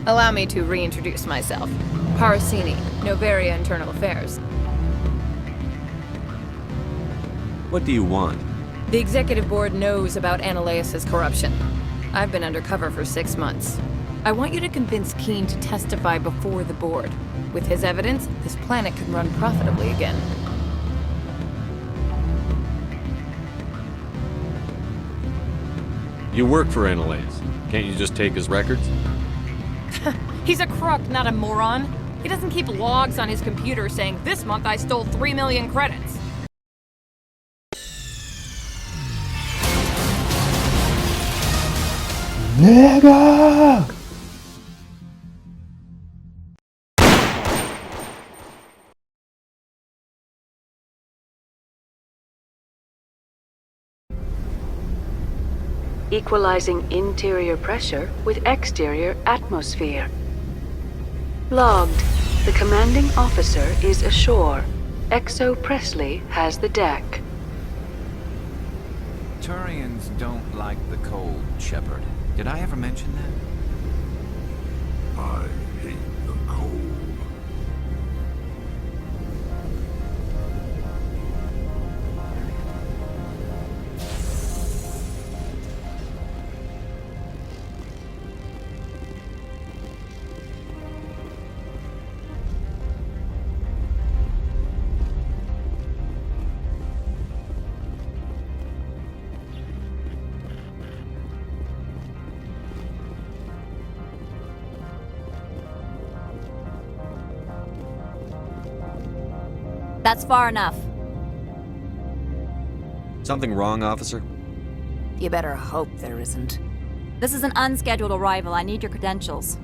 Allow me to reintroduce myself. Parasini, Noveria Internal Affairs. What do you want? The Executive Board knows about Analeus' corruption. I've been undercover for 6 months. I want you to convince Keene to testify before the Board. With his evidence, this planet could run profitably again. You work for Analeus. Can't you just take his records? He's a crook, not a moron. He doesn't keep logs on his computer saying, "This month I stole 3 million credits." Nigga! Equalizing interior pressure with exterior atmosphere. Logged. The commanding officer is ashore. Exo Presley has the deck. Turians don't like the cold, Shepard. Did I ever mention that? I hate the cold. That's far enough. Something wrong, officer? You better hope there isn't. This is an unscheduled arrival. I need your credentials.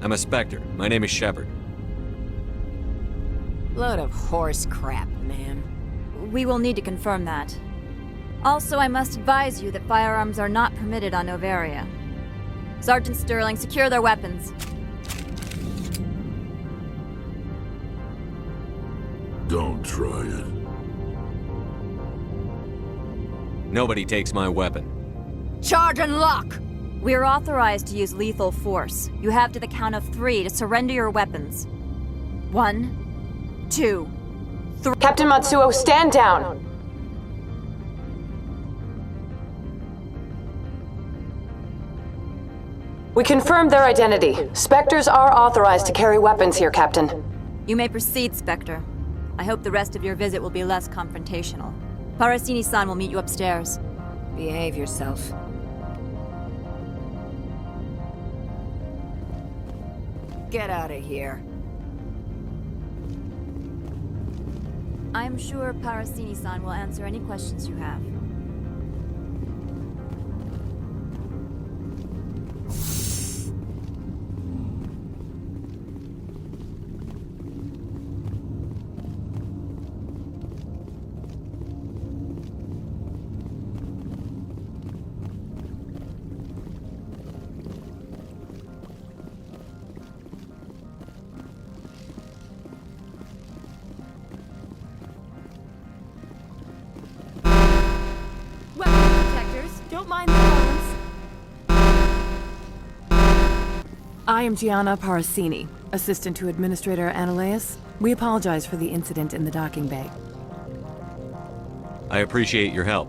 I'm a Spectre. My name is Shepard. Load of horse crap, ma'am. We will need to confirm that. Also, I must advise you that firearms are not permitted on Noveria. Sergeant Sterling, secure their weapons. Don't try it. Nobody takes my weapon. Charge and lock! We are authorized to use lethal force. You have to the count of 3 to surrender your weapons. 1, 2, 3. Captain Matsuo, stand down! We confirmed their identity. Spectres are authorized to carry weapons here, Captain. You may proceed, Spectre. I hope the rest of your visit will be less confrontational. Parasini-san will meet you upstairs. Behave yourself. Get out of here. I am sure Parasini-san will answer any questions you have. Don't mind the alarms. I am Gianna Parasini, assistant to Administrator Analeus. We apologize for the incident in the docking bay. I appreciate your help.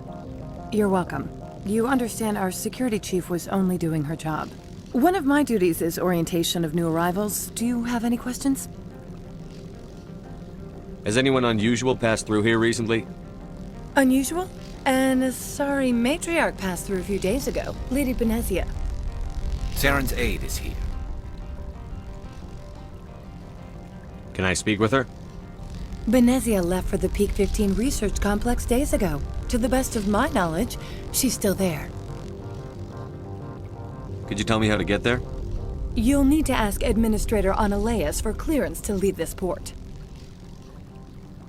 You're welcome. You understand our security chief was only doing her job. One of my duties is orientation of new arrivals. Do you have any questions? Has anyone unusual passed through here recently? Unusual? An Asari matriarch passed through a few days ago. Lady Benezia. Saren's aide is here. Can I speak with her? Benezia left for the Peak 15 research complex days ago. To the best of my knowledge, she's still there. Could you tell me how to get there? You'll need to ask Administrator Analeus for clearance to leave this port.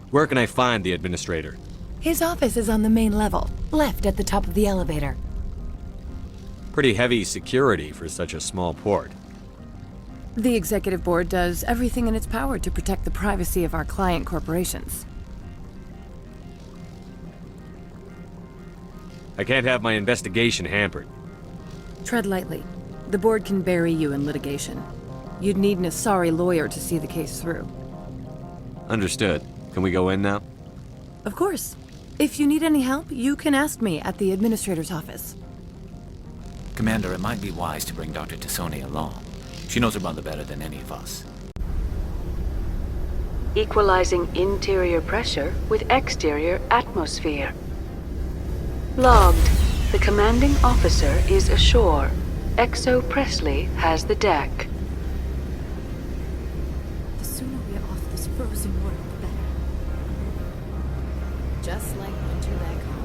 Where can I find the Administrator? His office is on the main level, left at the top of the elevator. Pretty heavy security for such a small port. The Executive Board does everything in its power to protect the privacy of our client corporations. I can't have my investigation hampered. Tread lightly. The board can bury you in litigation. You'd need an Asari lawyer to see the case through. Understood. Can we go in now? Of course. If you need any help, you can ask me at the administrator's office. Commander, it might be wise to bring Dr. Tassoni along. She knows her mother better than any of us. Equalizing interior pressure with exterior atmosphere. Logged. The commanding officer is ashore. Exo Presley has the deck. The sooner we're off this frozen world, the better. Just like winter back home.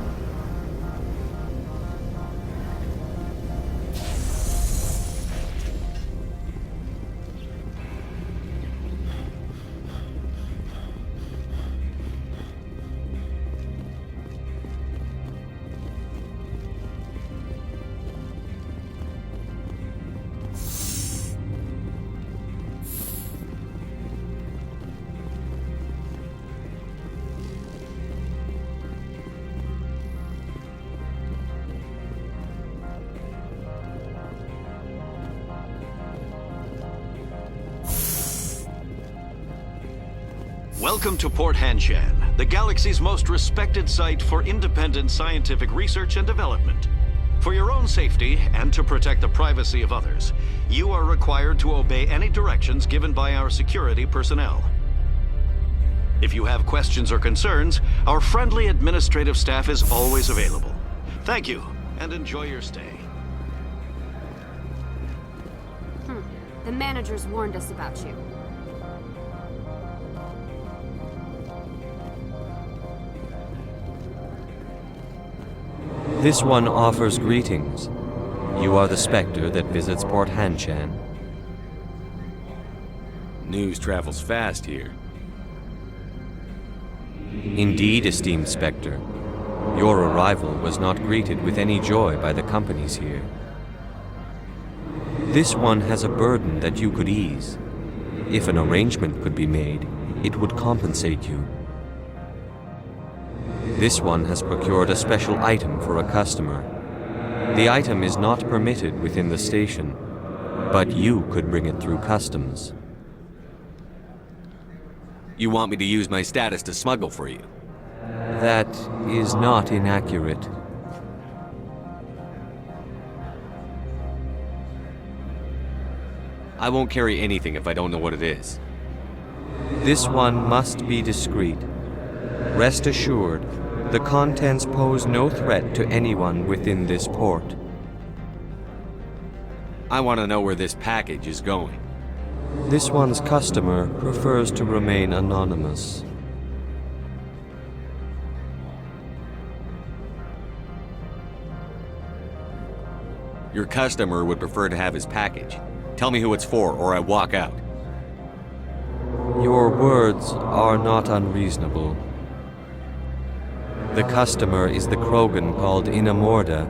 Welcome to Port Hanshan, the galaxy's most respected site for independent scientific research and development. For your own safety and to protect the privacy of others, you are required to obey any directions given by our security personnel. If you have questions or concerns, our friendly administrative staff is always available. Thank you, and enjoy your stay. The managers warned us about you. This one offers greetings. You are the Spectre that visits Port Hanshan. News travels fast here. Indeed, esteemed Spectre. Your arrival was not greeted with any joy by the companies here. This one has a burden that you could ease. If an arrangement could be made, it would compensate you. This one has procured a special item for a customer. The item is not permitted within the station, but you could bring it through customs. You want me to use my status to smuggle for you? That is not inaccurate. I won't carry anything if I don't know what it is. This one must be discreet. Rest assured, the contents pose no threat to anyone within this port. I want to know where this package is going. This one's customer prefers to remain anonymous. Your customer would prefer to have his package. Tell me who it's for, or I walk out. Your words are not unreasonable. The customer is the Krogan called Inamorda.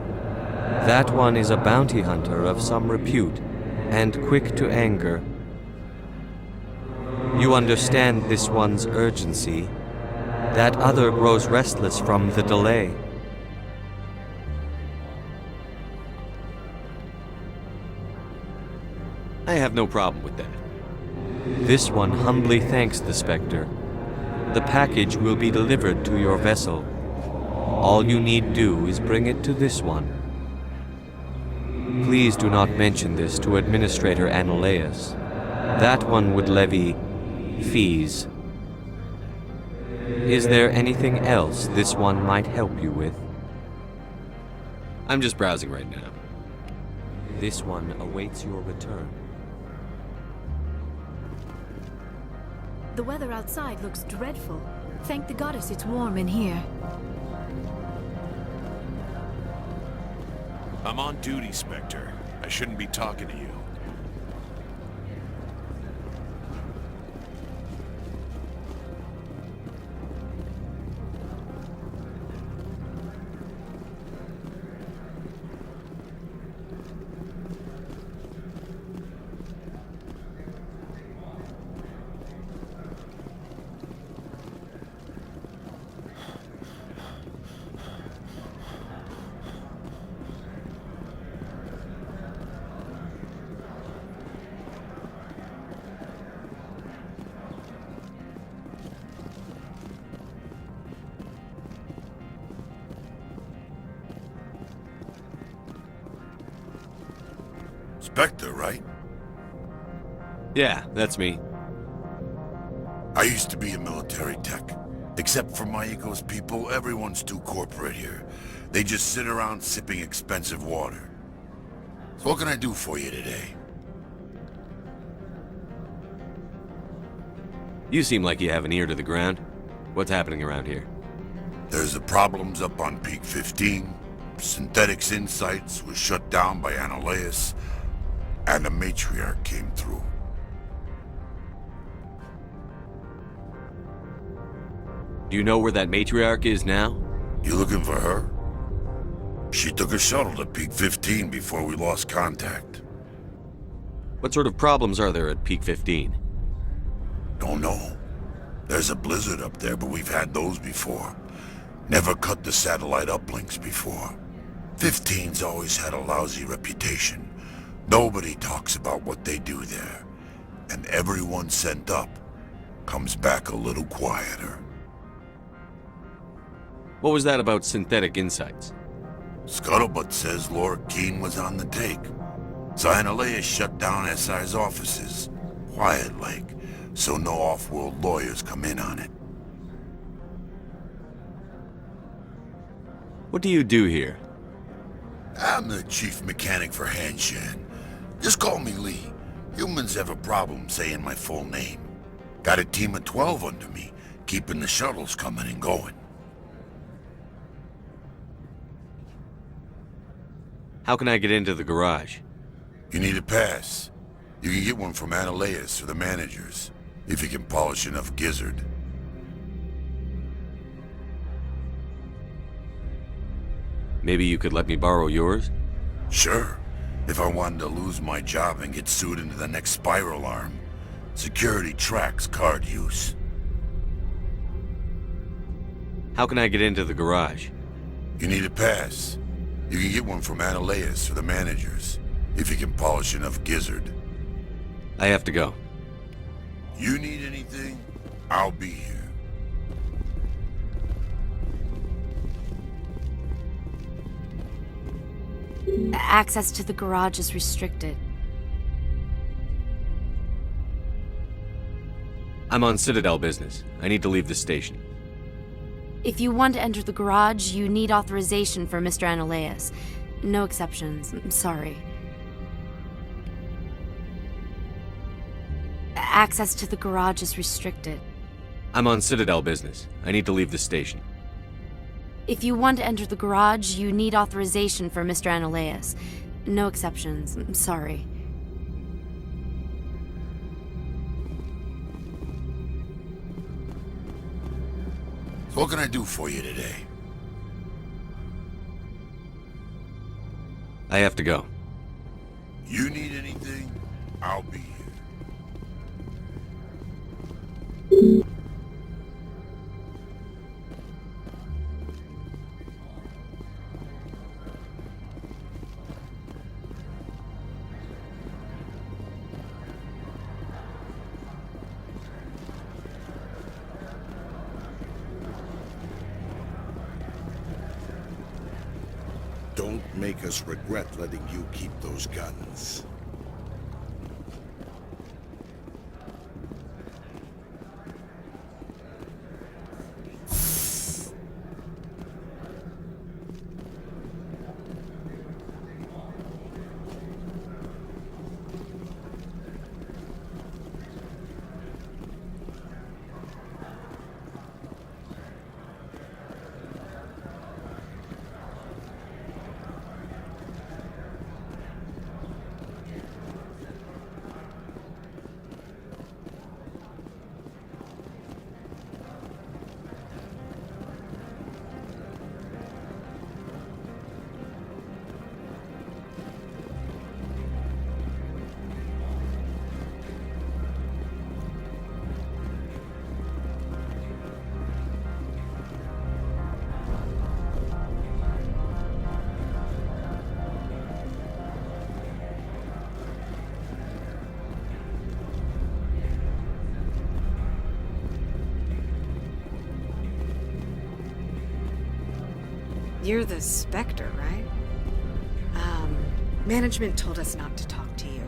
That one is a bounty hunter of some repute, and quick to anger. You understand this one's urgency. That other grows restless from the delay. I have no problem with that. This one humbly thanks the Spectre. The package will be delivered to your vessel. All you need do is bring it to this one. Please do not mention this to Administrator Analaeus. That one would levy fees. Is there anything else this one might help you with? I'm just browsing right now. This one awaits your return. The weather outside looks dreadful. Thank the goddess it's warm in here. I'm on duty, Spectre. I shouldn't be talking to you. Spectre, right? Yeah, that's me. I used to be a military tech. Except for Maiko's people, everyone's too corporate here. They just sit around sipping expensive water. So what can I do for you today? You seem like you have an ear to the ground. What's happening around here? There's the problems up on Peak 15. Synthetics Insights was shut down by Analeus. And the Matriarch came through. Do you know where that matriarch is now? You looking for her? She took a shuttle to Peak 15 before we lost contact. What sort of problems are there at Peak 15? Don't know. There's a blizzard up there, but we've had those before. Never cut the satellite uplinks before. 15's always had a lousy reputation. Nobody talks about what they do there. And everyone sent up comes back a little quieter. What was that about Synthetic Insights? Scuttlebutt says Laura Keene was on the take. So Analeus shut down SI's offices. Quiet-like, so no off-world lawyers come in on it. What do you do here? I'm the chief mechanic for Hanshan. Just call me Lee. Humans have a problem saying my full name. Got a team of 12 under me, keeping the shuttles coming and going. How can I get into the garage? You need a pass. You can get one from Analeus or the managers, if you can polish enough gizzard. Maybe you could let me borrow yours? Sure. If I wanted to lose my job and get sued into the next spiral arm. Security tracks card use. How can I get into the garage? You need a pass. You can get one from Analeus or the managers, if you can polish enough gizzard. I have to go. You need anything, I'll be here. Access to the garage is restricted. I'm on Citadel business. I need to leave the station. If you want to enter the garage, you need authorization for Mr. Analeus. No exceptions. I'm sorry. Access to the garage is restricted. I'm on Citadel business. I need to leave the station. If you want to enter the garage, you need authorization for Mr. Analeus. No exceptions. I'm sorry. So what can I do for you today? I have to go. You need anything, I'll be here. Don't make us regret letting you keep those guns. You're the Spectre, right? Management told us not to talk to you.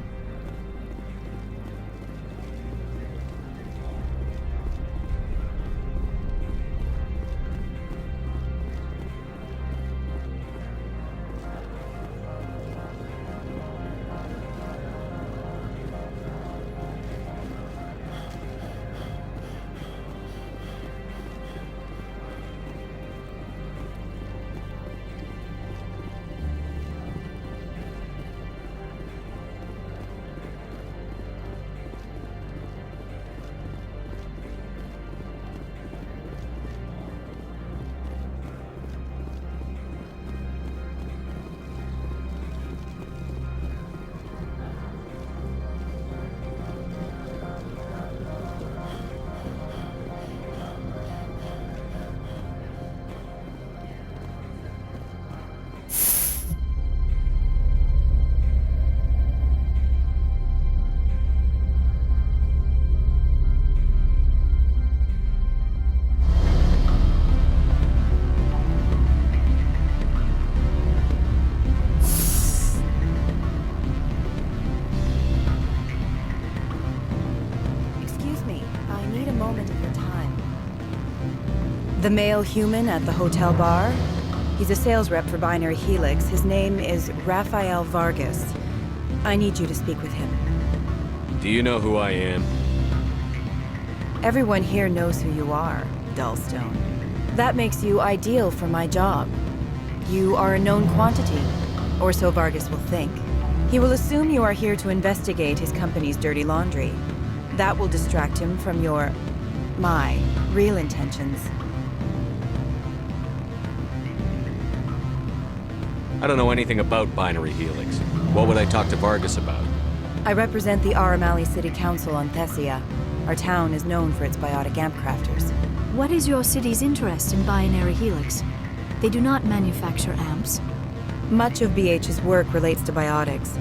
The male human at the hotel bar? He's a sales rep for Binary Helix. His name is Rafael Vargas. I need you to speak with him. Do you know who I am? Everyone here knows who you are, Dullstone. That makes you ideal for my job. You are a known quantity, or so Vargas will think. He will assume you are here to investigate his company's dirty laundry. That will distract him from my real intentions. I don't know anything about Binary Helix. What would I talk to Vargas about? I represent the Aramali City Council on Thessia. Our town is known for its biotic amp crafters. What is your city's interest in Binary Helix? They do not manufacture amps. Much of BH's work relates to biotics.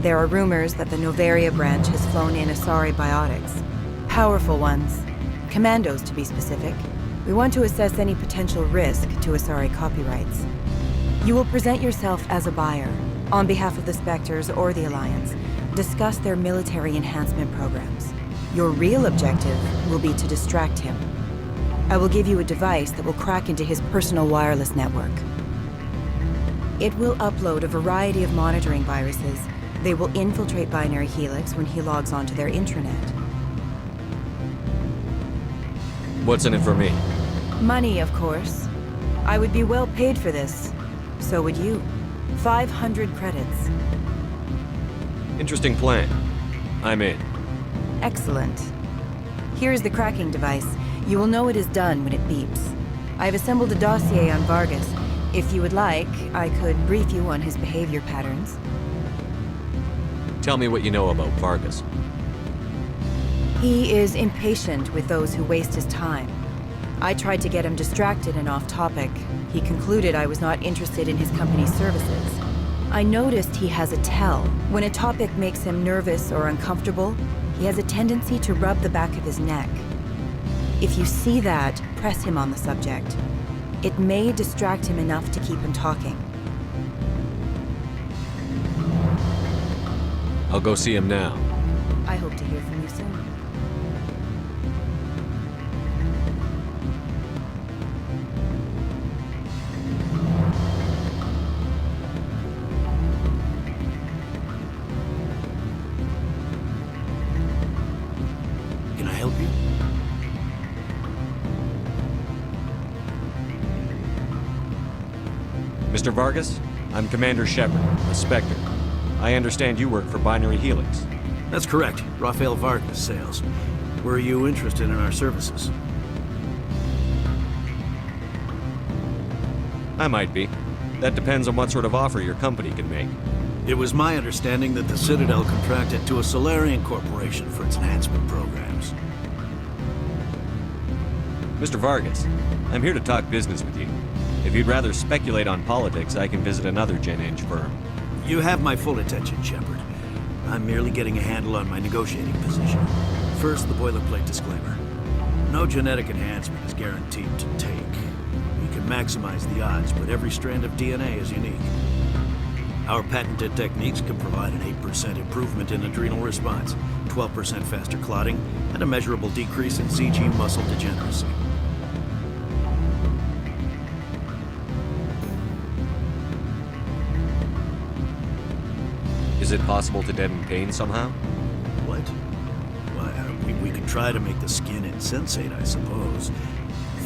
There are rumors that the Noveria branch has flown in Asari biotics. Powerful ones. Commandos, to be specific. We want to assess any potential risk to Asari copyrights. You will present yourself as a buyer, on behalf of the Spectres or the Alliance. Discuss their military enhancement programs. Your real objective will be to distract him. I will give you a device that will crack into his personal wireless network. It will upload a variety of monitoring viruses. They will infiltrate Binary Helix when he logs onto their intranet. What's in it for me? Money, of course. I would be well paid for this. So would you. 500 credits. Interesting plan. I'm in. Excellent. Here is the cracking device. You will know it is done when it beeps. I have assembled a dossier on Vargas. If you would like, I could brief you on his behavior patterns. Tell me what you know about Vargas. He is impatient with those who waste his time. I tried to get him distracted and off topic. He concluded I was not interested in his company's services. I noticed he has a tell. When a topic makes him nervous or uncomfortable, he has a tendency to rub the back of his neck. If you see that, press him on the subject. It may distract him enough to keep him talking. I'll go see him now. I hope to hear from you soon. Can I help you? Mr. Vargas, I'm Commander Shepard, a Spectre. I understand you work for Binary Helix. That's correct. Rafael Vargas, sales. Were you interested in our services? I might be. That depends on what sort of offer your company can make. It was my understanding that the Citadel contracted to a Solarian corporation for its enhancement programs. Mr. Vargas, I'm here to talk business with you. If you'd rather speculate on politics, I can visit another Gen Eng firm. You have my full attention, Shepard. I'm merely getting a handle on my negotiating position. First, the boilerplate disclaimer. No genetic enhancement is guaranteed to take. We can maximize the odds, but every strand of DNA is unique. Our patented techniques can provide an 8% improvement in adrenal response, 12% faster clotting, and a measurable decrease in ZG muscle degeneracy. Is it possible to deaden pain somehow? What? Why, we could try to make the skin insensate, I suppose.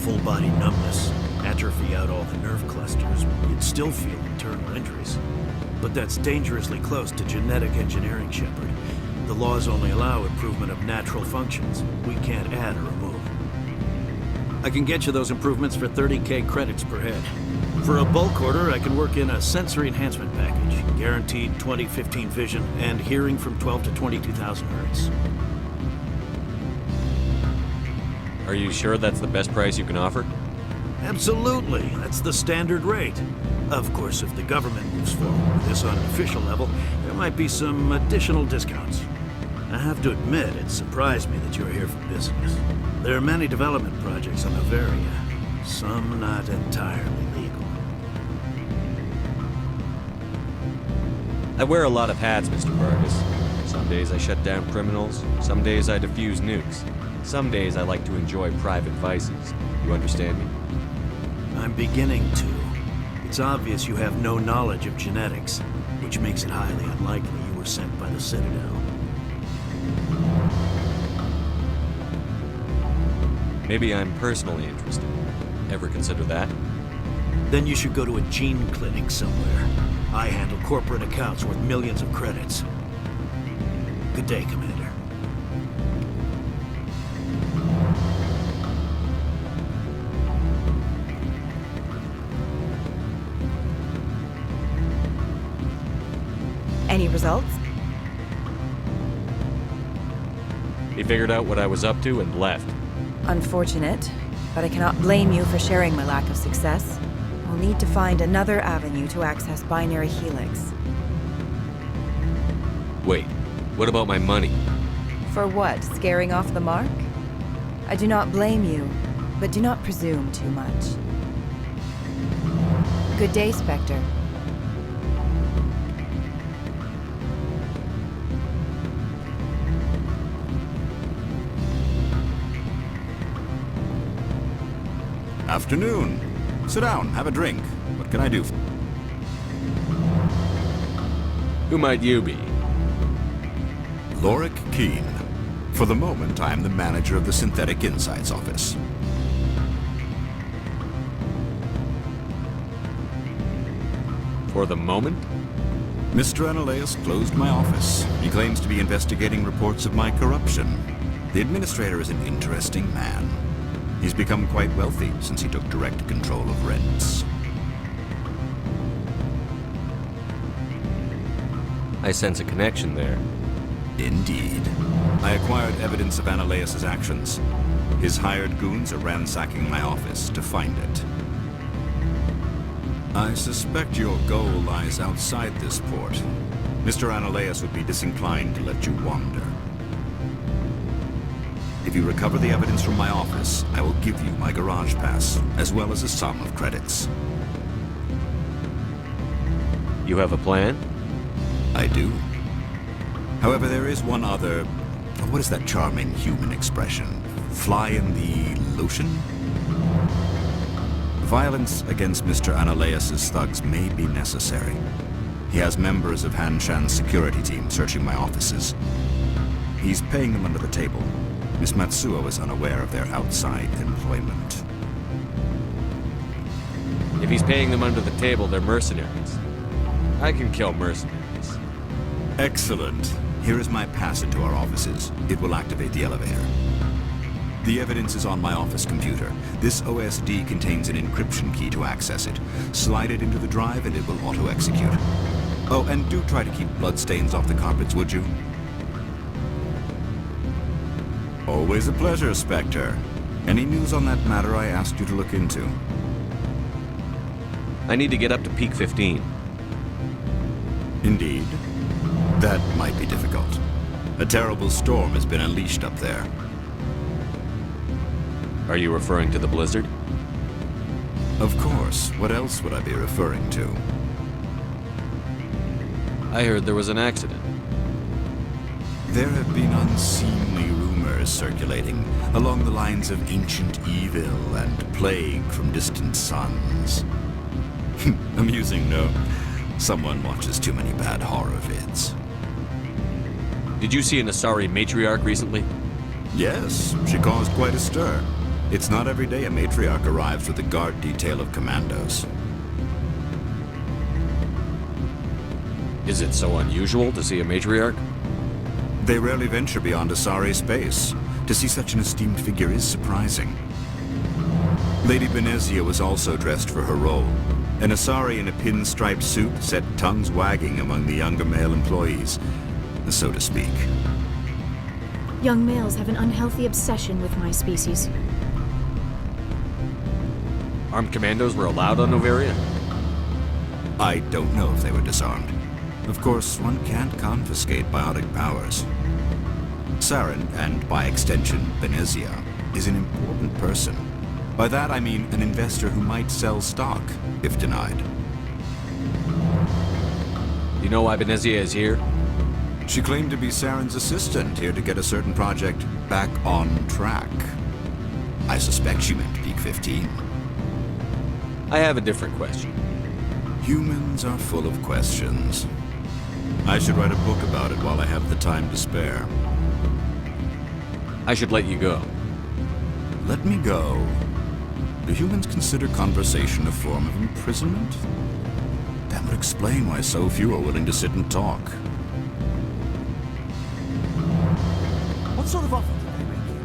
Full body numbness, atrophy out all the nerve clusters, you'd still feel internal injuries. But that's dangerously close to genetic engineering, Shepard. The laws only allow improvement of natural functions. We can't add or remove. I can get you those improvements for 30K credits per head. For a bulk order, I can work in a sensory enhancement package, guaranteed 20/15 vision and hearing from 12 to 22,000 hertz. Are you sure that's the best price you can offer? Absolutely. That's the standard rate. Of course, if the government moves forward with this on an official level, there might be some additional discounts. I have to admit, it surprised me that you're here for business. There are many development projects on Noveria, some not entirely legal. I wear a lot of hats, Mr. Vargas. Some days I shut down criminals, some days I defuse nukes. Some days I like to enjoy private vices. You understand me? I'm beginning to. It's obvious you have no knowledge of genetics, which makes it highly unlikely you were sent by the Citadel. Maybe I'm personally interested. Ever consider that? Then you should go to a gene clinic somewhere. I handle corporate accounts worth millions of credits. Good day, Commander. Any results? He figured out what I was up to and left. Unfortunate, but I cannot blame you for sharing my lack of success. We'll need to find another avenue to access Binary Helix. Wait, what about my money? For what? Scaring off the mark? I do not blame you, but do not presume too much. Good day, Spectre. Afternoon. Sit down, have a drink. What can I do? Who might you be? Lorik Qiin. For the moment, I am the manager of the Synthetic Insights Office. For the moment? Mr. Analaeus closed my office. He claims to be investigating reports of my corruption. The administrator is an interesting man. He's become quite wealthy since he took direct control of rents. I sense a connection there. Indeed. I acquired evidence of Analaeus' actions. His hired goons are ransacking my office to find it. I suspect your goal lies outside this port. Mr. Analaeus would be disinclined to let you wander. If you recover the evidence from my office, I will give you my garage pass, as well as a sum of credits. You have a plan? I do. However, there is one other... What is that charming human expression? Fly in the lotion? Violence against Mr. Analaeus' thugs may be necessary. He has members of Han Shan's security team searching my offices. He's paying them under the table. Miss Matsuo is unaware of their outside employment. If he's paying them under the table, they're mercenaries. I can kill mercenaries. Excellent. Here is my pass into our offices. It will activate the elevator. The evidence is on my office computer. This OSD contains an encryption key to access it. Slide it into the drive and it will auto-execute. Oh, and do try to keep bloodstains off the carpets, would you? Always a pleasure, Spectre. Any news on that matter I asked you to look into? I need to get up to Peak 15. Indeed. That might be difficult. A terrible storm has been unleashed up there. Are you referring to the blizzard? Of course. What else would I be referring to? I heard there was an accident. There have been unseemly rumors circulating along the lines of ancient evil and plague from distant suns. Amusing, no? Someone watches too many bad horror vids. Did you see an Asari matriarch recently? Yes, she caused quite a stir. It's not every day a matriarch arrives with a guard detail of commandos. Is it so unusual to see a matriarch? They rarely venture beyond Asari space. To see such an esteemed figure is surprising. Lady Benezia was also dressed for her role. An Asari in a pinstriped suit set tongues wagging among the younger male employees, so to speak. Young males have an unhealthy obsession with my species. Armed commandos were allowed on Noveria? I don't know if they were disarmed. Of course, one can't confiscate biotic powers. Saren, and by extension, Benezia, is an important person. By that I mean an investor who might sell stock, if denied. You know why Benezia is here? She claimed to be Saren's assistant, here to get a certain project back on track. I suspect she meant Peak 15. I have a different question. Humans are full of questions. I should write a book about it while I have the time to spare. I should let you go. Let me go? Do humans consider conversation a form of imprisonment? That would explain why so few are willing to sit and talk. What sort of offer did they make you?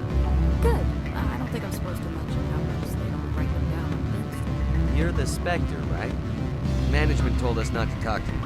Good. I don't think I'm supposed to mention how much they don't write them down on things. You're the Spectre, right? Management told us not to talk to you.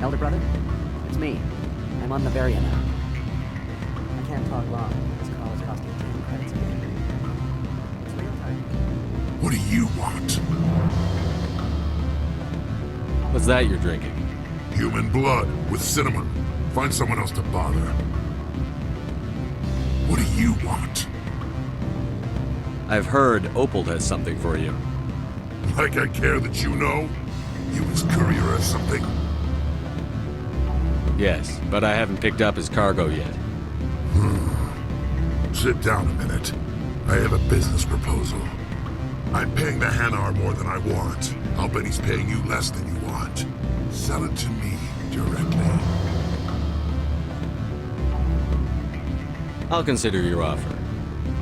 Elder brother? It's me. I'm on Noveria now. I can't talk long. This call is costing 10 credits a minute. It's real time. What do you want? What's that you're drinking? Human blood with cinnamon. Find someone else to bother. What do you want? I've heard Opal has something for you. Like I care that you know? You his courier or something? Yes, but I haven't picked up his cargo yet. Sit down a minute. I have a business proposal. I'm paying the Hanar more than I want. I'll bet he's paying you less than you want. Sell it to me directly. I'll consider your offer.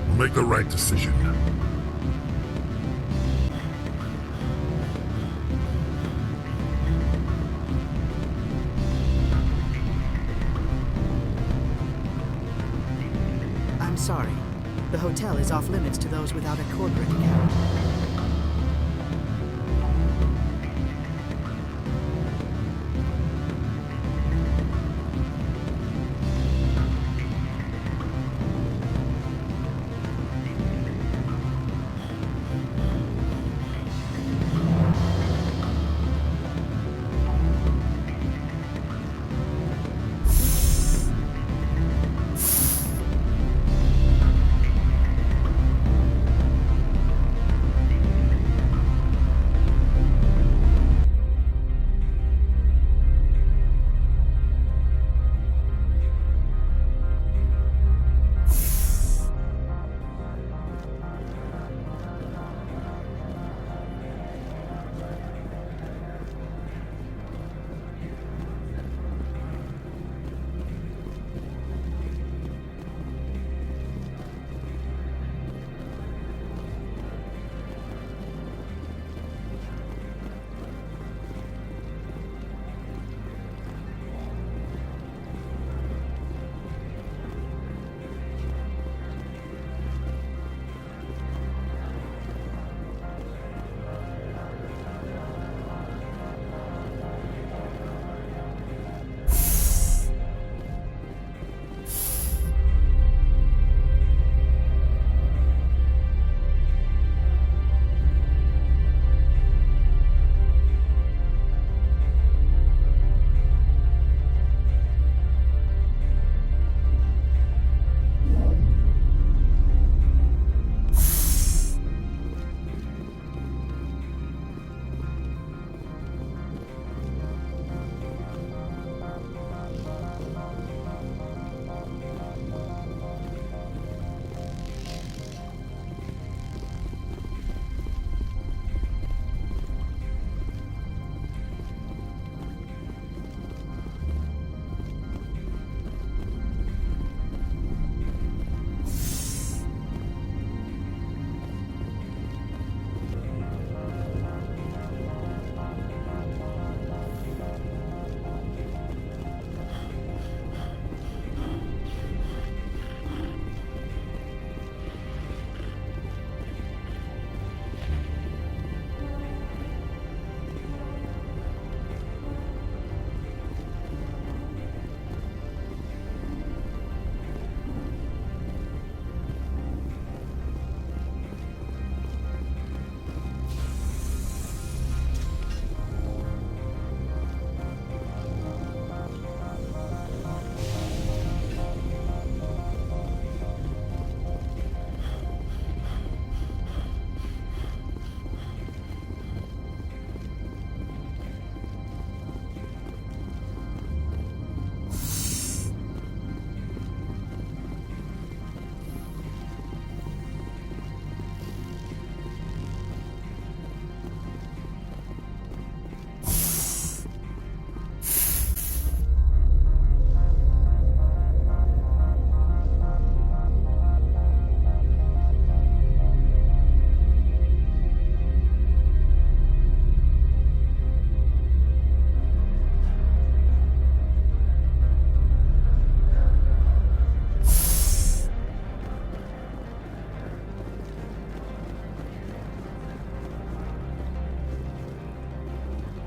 We'll make the right decision. I'm sorry. The hotel is off limits to those without a corporate account.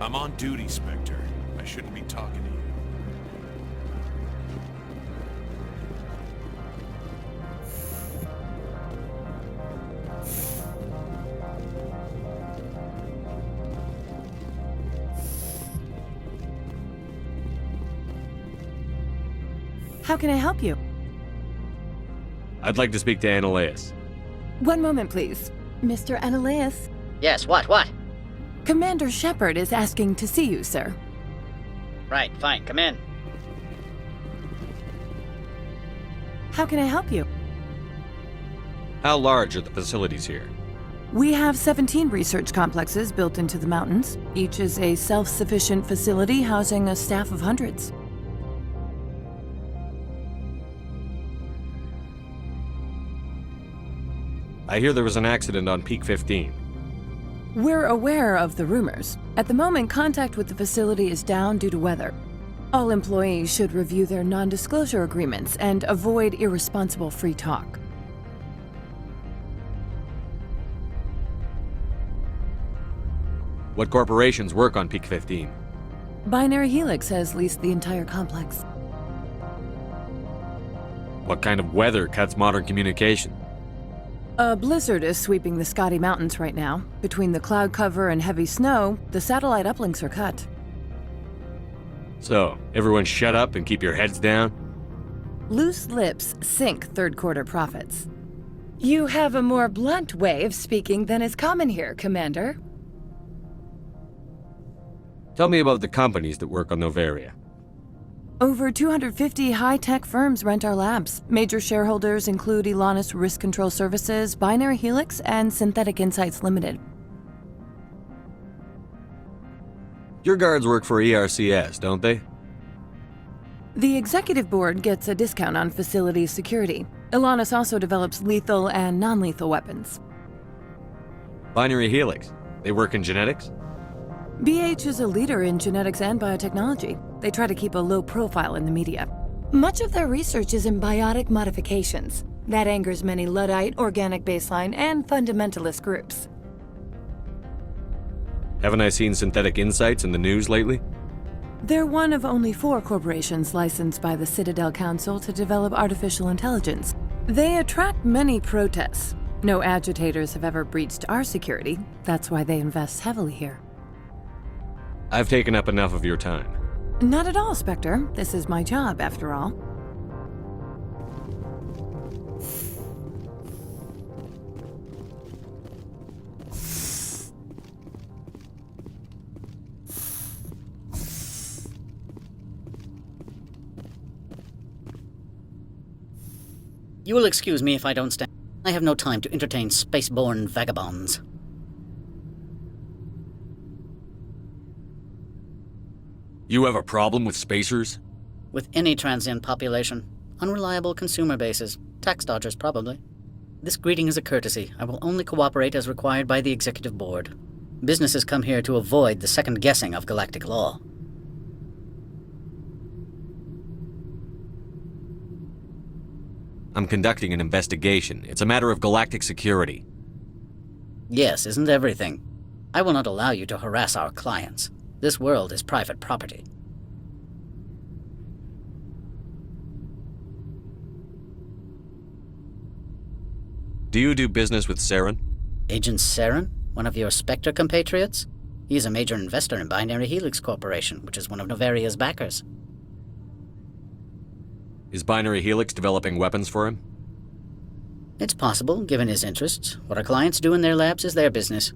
I'm on duty, Spectre. I shouldn't be talking to you. How can I help you? I'd like to speak to Annaleas. One moment, please. Mr. Annaleas? Yes, what? Commander Shepard is asking to see you, sir. Right, fine, come in. How can I help you? How large are the facilities here? We have 17 research complexes built into the mountains. Each is a self-sufficient facility housing a staff of hundreds. I hear there was an accident on Peak 15. We're aware of the rumors. At the moment, contact with the facility is down due to weather. All employees should review their non-disclosure agreements and avoid irresponsible free talk. What corporations work on Peak 15? Binary Helix has leased the entire complex. What kind of weather cuts modern communication? A blizzard is sweeping the Scotty Mountains right now. Between the cloud cover and heavy snow, the satellite uplinks are cut. So, everyone shut up and keep your heads down? Loose lips sink third-quarter profits. You have a more blunt way of speaking than is common here, Commander. Tell me about the companies that work on Noveria. Over 250 high-tech firms rent our labs. Major shareholders include Elanus Risk Control Services, Binary Helix, and Synthetic Insights Limited. Your guards work for ERCS, don't they? The executive board gets a discount on facility security. Elanus also develops lethal and non-lethal weapons. Binary Helix. They work in genetics? BH is a leader in genetics and biotechnology. They try to keep a low profile in the media. Much of their research is in biotic modifications. That angers many Luddite, organic baseline, and fundamentalist groups. Haven't I seen Synthetic Insights in the news lately? They're one of only 4 corporations licensed by the Citadel Council to develop artificial intelligence. They attract many protests. No agitators have ever breached our security. That's why they invest heavily here. I've taken up enough of your time. Not at all, Spectre. This is my job, after all. You will excuse me if I don't stand. I have no time to entertain spaceborne vagabonds. You have a problem with spacers? With any transient population. Unreliable consumer bases. Tax dodgers, probably. This greeting is a courtesy. I will only cooperate as required by the Executive Board. Businesses come here to avoid the second guessing of galactic law. I'm conducting an investigation. It's a matter of galactic security. Yes, isn't everything? I will not allow you to harass our clients. This world is private property. Do you do business with Saren? Agent Saren? One of your Spectre compatriots? He is a major investor in Binary Helix Corporation, which is one of Novaria's backers. Is Binary Helix developing weapons for him? It's possible, given his interests. What our clients do in their labs is their business.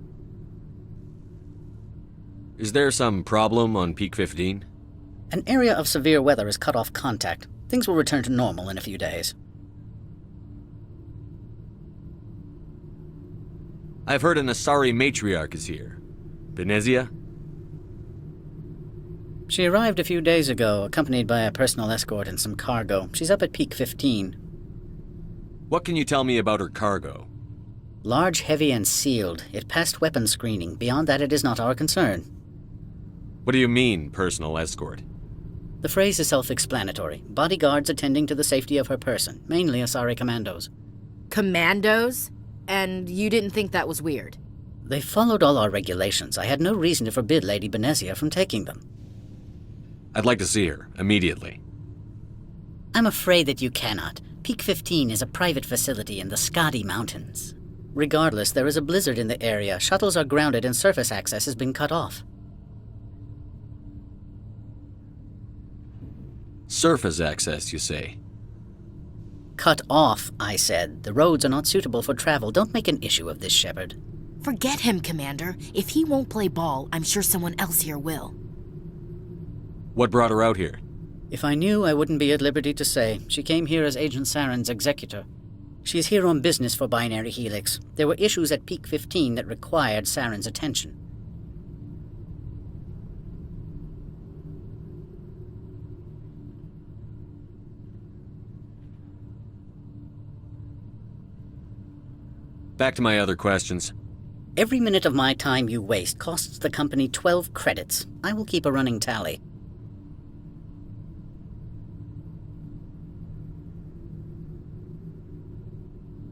Is there some problem on Peak 15? An area of severe weather has cut off contact. Things will return to normal in a few days. I've heard an Asari matriarch is here. Benezia? She arrived a few days ago, accompanied by a personal escort and some cargo. She's up at Peak 15. What can you tell me about her cargo? Large, heavy, and sealed. It passed weapons screening. Beyond that, it is not our concern. What do you mean, personal escort? The phrase is self-explanatory. Bodyguards attending to the safety of her person, mainly Asari commandos. Commandos? And you didn't think that was weird? They followed all our regulations. I had no reason to forbid Lady Benezia from taking them. I'd like to see her, immediately. I'm afraid that you cannot. Peak 15 is a private facility in the Skadi Mountains. Regardless, there is a blizzard in the area. Shuttles are grounded and surface access has been cut off. Surface access, you say? Cut off, I said. The roads are not suitable for travel. Don't make an issue of this, Shepard. Forget him, Commander. If he won't play ball, I'm sure someone else here will. What brought her out here? If I knew, I wouldn't be at liberty to say. She came here as Agent Saren's executor. She is here on business for Binary Helix. There were issues at Peak 15 that required Saren's attention. Back to my other questions. Every minute of my time you waste costs the company 12 credits. I will keep a running tally.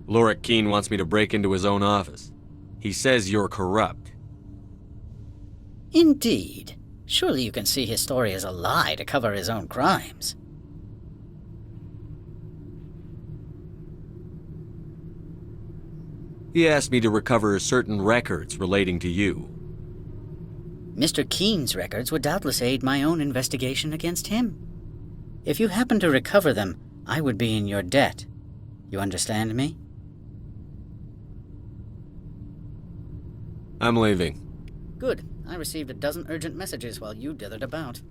Lorik Keen wants me to break into his own office. He says you're corrupt. Indeed. Surely you can see his story as a lie to cover his own crimes. He asked me to recover certain records relating to you. Mr. Keen's records would doubtless aid my own investigation against him. If you happen to recover them, I would be in your debt. You understand me? I'm leaving. Good. I received a dozen urgent messages while you dithered about.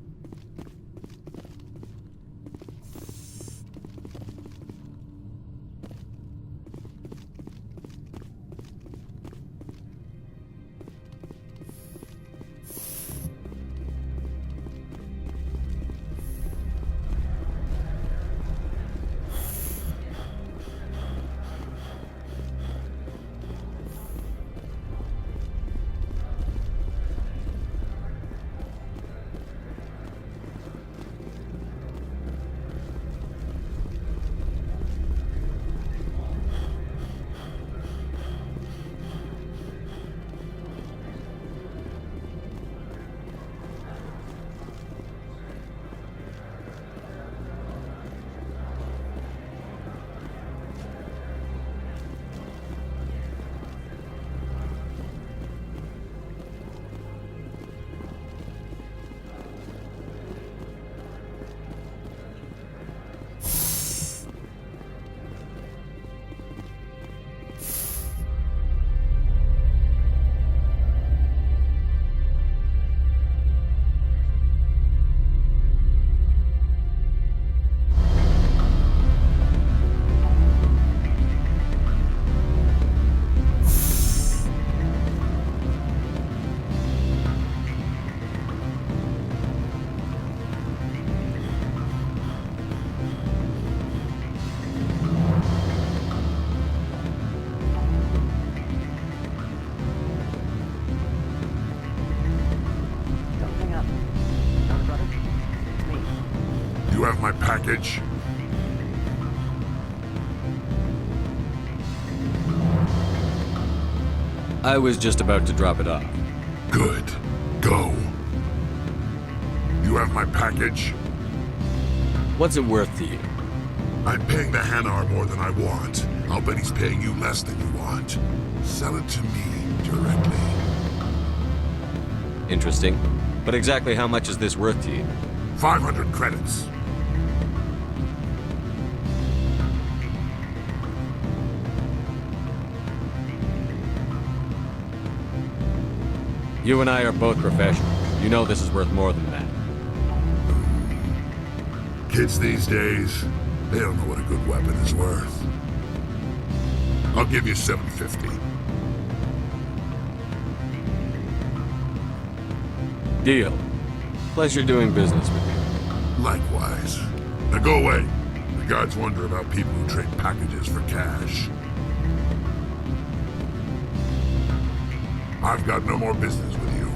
You have my package? I was just about to drop it off. Good. Go. You have my package? What's it worth to you? I'm paying the Hanar more than I want. I'll bet he's paying you less than you want. Sell it to me directly. Interesting. But exactly how much is this worth to you? 500 credits. You and I are both professionals. You know this is worth more than that. Kids these days, they don't know what a good weapon is worth. I'll give you $750. Deal. Pleasure doing business with you. Likewise. Now go away. The guards wonder about people who trade packages for cash. I've got no more business with you.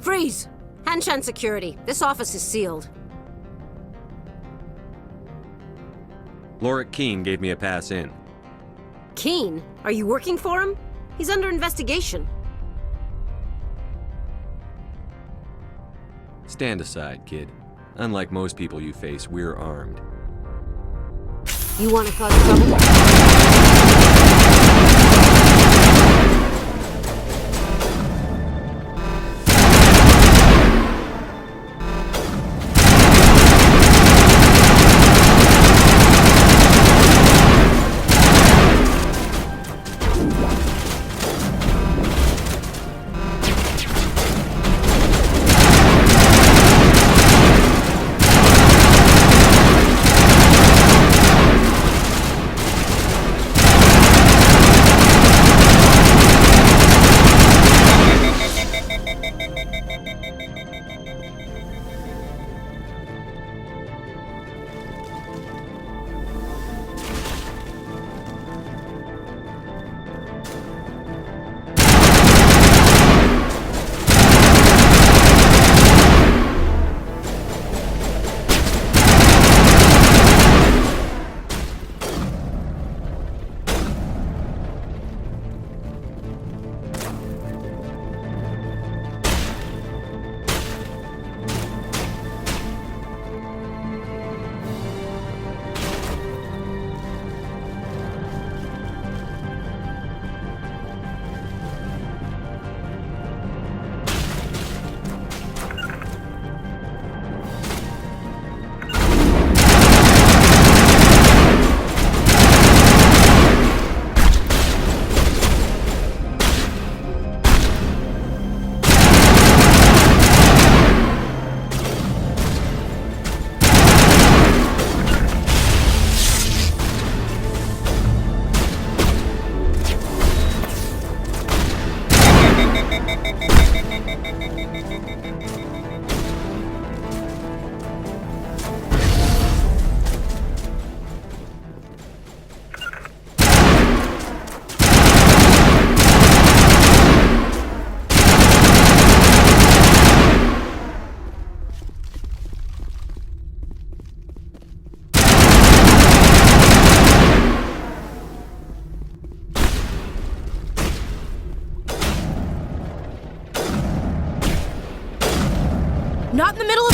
Freeze! Hanshan security. This office is sealed. Lorik Keene gave me a pass in. Keene? Are you working for him? He's under investigation. Stand aside, kid. Unlike most people you face, we're armed. You want to cause trouble? Not in the middle of...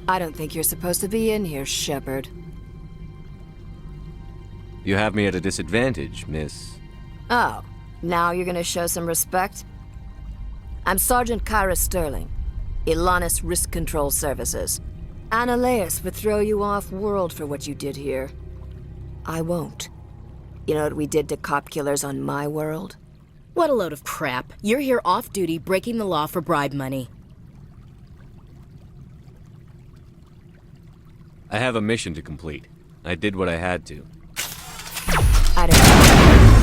I don't think you're supposed to be in here, Shepard. You have me at a disadvantage, miss. Oh, now you're gonna show some respect? I'm Sergeant Kyra Sterling, Ilanis Risk Control Services. Analeas would throw you off-world for what you did here. I won't. You know what we did to cop killers on my world? What a load of crap. You're here off duty breaking the law for bribe money. I have a mission to complete. I did what I had to. I don't know.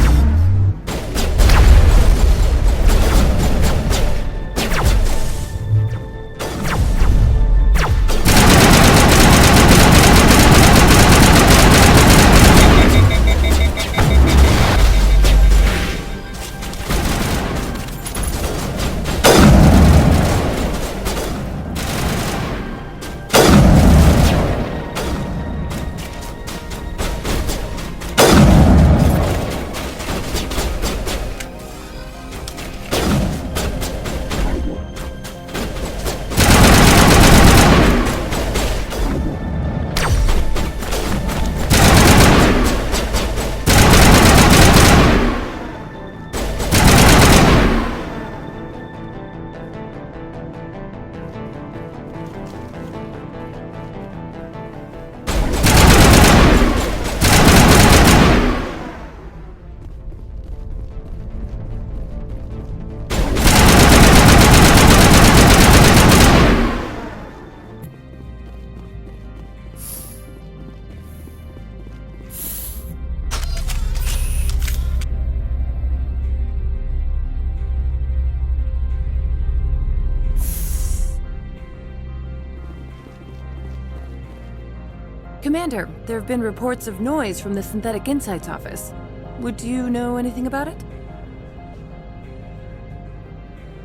Commander, there have been reports of noise from the Synthetic Insights office. Would you know anything about it?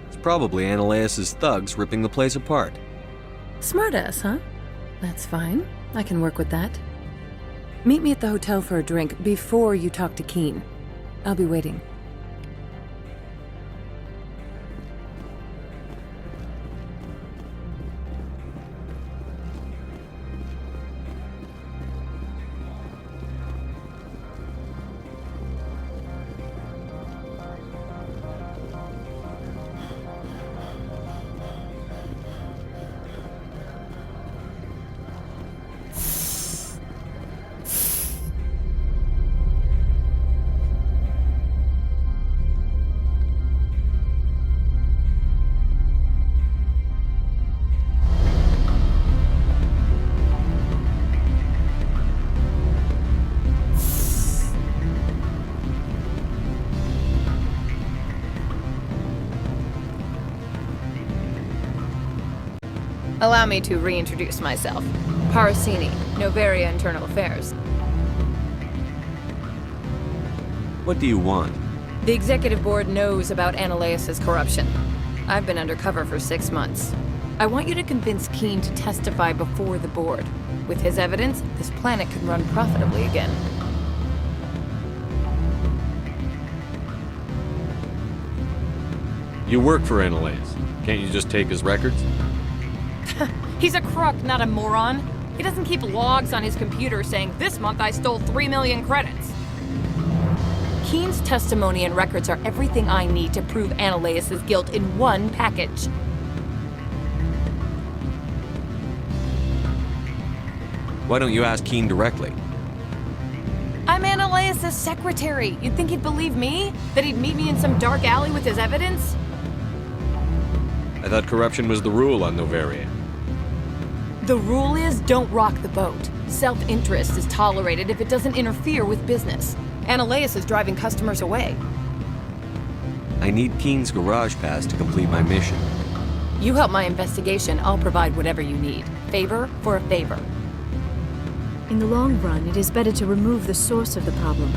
It's probably Ananias' thugs ripping the place apart. Smartass, huh? That's fine. I can work with that. Meet me at the hotel for a drink before you talk to Keen. I'll be waiting. Allow me to reintroduce myself. Parasini, Noveria Internal Affairs. What do you want? The Executive Board knows about Ananias' corruption. I've been undercover for 6 months. I want you to convince Keen to testify before the Board. With his evidence, this planet could run profitably again. You work for Ananias. Can't you just take his records? He's a crook, not a moron. He doesn't keep logs on his computer saying, "This month I stole 3 million credits." Keen's testimony and records are everything I need to prove Ananias' guilt in one package. Why don't you ask Keen directly? I'm Ananias' secretary. You'd think he'd believe me? That he'd meet me in some dark alley with his evidence? I thought corruption was the rule on Noveria. The rule is don't rock the boat. Self-interest is tolerated if it doesn't interfere with business. Ananias is driving customers away. I need Keen's garage pass to complete my mission. You help my investigation, I'll provide whatever you need. Favor for a favor. In the long run, it is better to remove the source of the problem.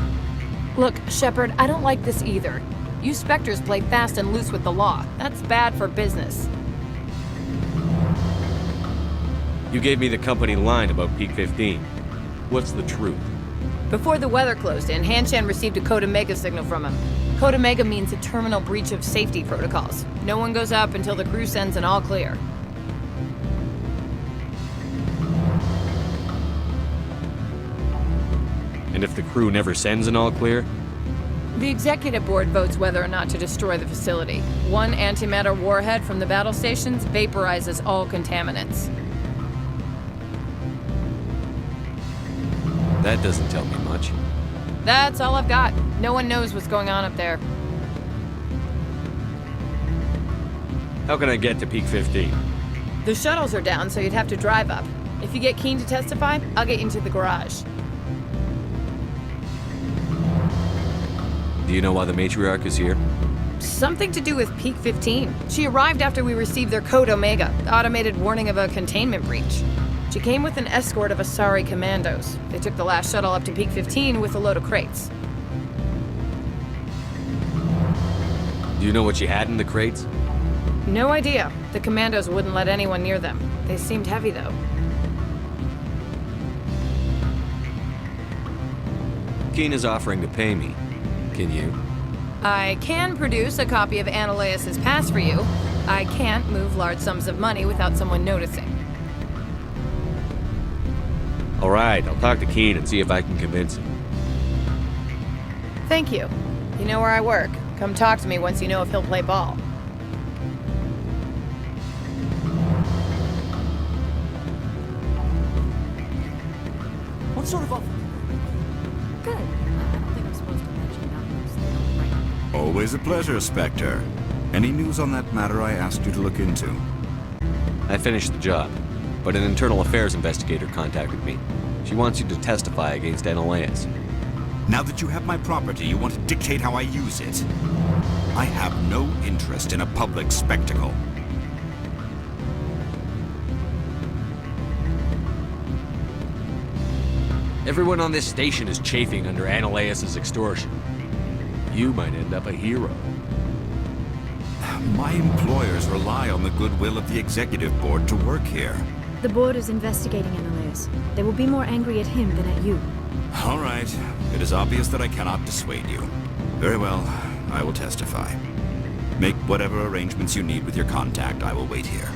Look, Shepard, I don't like this either. You Spectres play fast and loose with the law. That's bad for business. You gave me the company line about Peak 15. What's the truth? Before the weather closed in, Hanshan received a Code Omega signal from him. Code Omega means a terminal breach of safety protocols. No one goes up until the crew sends an all clear. And if the crew never sends an all clear? The Executive Board votes whether or not to destroy the facility. One antimatter warhead from the battle stations vaporizes all contaminants. That doesn't tell me much. That's all I've got. No one knows what's going on up there. How can I get to Peak 15? The shuttles are down, so you'd have to drive up. If you get Keen to testify, I'll get you into the garage. Do you know why the matriarch is here? Something to do with Peak 15. She arrived after we received their Code Omega, the automated warning of a containment breach. She came with an escort of Asari commandos. They took the last shuttle up to Peak 15 with a load of crates. Do you know what she had in the crates? No idea. The commandos wouldn't let anyone near them. They seemed heavy, though. Keen is offering to pay me. Can you? I can produce a copy of Ananias' pass for you. I can't move large sums of money without someone noticing. All right, I'll talk to Keen and see if I can convince him. Thank you. You know where I work. Come talk to me once you know if he'll play ball. What sort of offer? Good. I don't think I'm supposed to mention numbers. They don't write. Always a pleasure, Spectre. Any news on that matter I asked you to look into? I finished the job, but an internal affairs investigator contacted me. She wants you to testify against Ananias. Now that you have my property, you want to dictate how I use it. I have no interest in a public spectacle. Everyone on this station is chafing under Ananias' extortion. You might end up a hero. My employers rely on the goodwill of the executive board to work here. The board is investigating Ananias. They will be more angry at him than at you. All right. It is obvious that I cannot dissuade you. Very well. I will testify. Make whatever arrangements you need with your contact. I will wait here.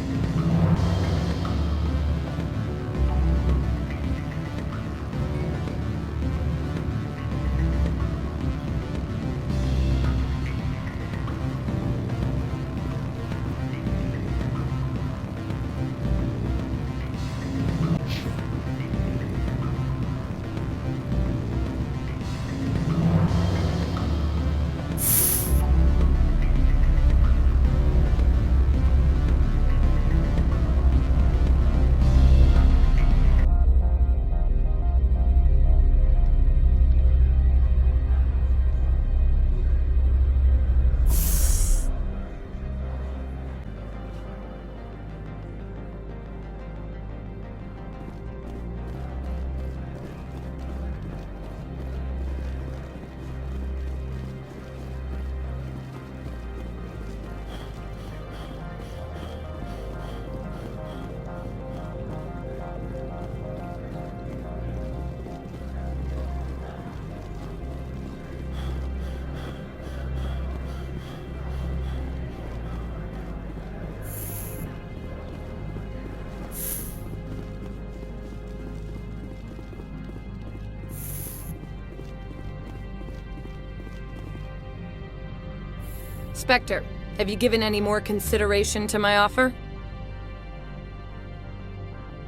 Spectre, have you given any more consideration to my offer?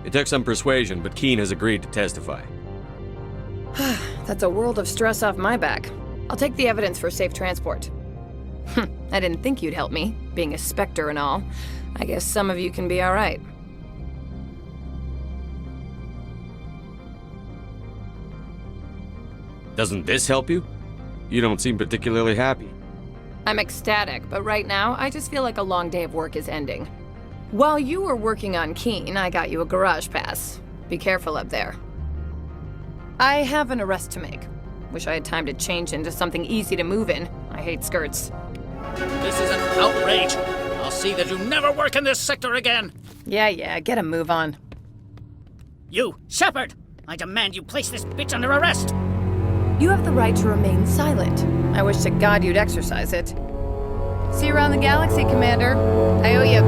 It took some persuasion, but Keen has agreed to testify. That's a world of stress off my back. I'll take the evidence for safe transport. I didn't think you'd help me, being a Spectre and all. I guess some of you can be alright. Doesn't this help you? You don't seem particularly happy. I'm ecstatic, but right now, I just feel like a long day of work is ending. While you were working on Keen, I got you a garage pass. Be careful up there. I have an arrest to make. Wish I had time to change into something easy to move in. I hate skirts. This is an outrage. I'll see that you never work in this sector again. Yeah, get a move on. You, Shepard! I demand you place this bitch under arrest! You have the right to remain silent. I wish to God you'd exercise it. See you around the galaxy, Commander. I owe you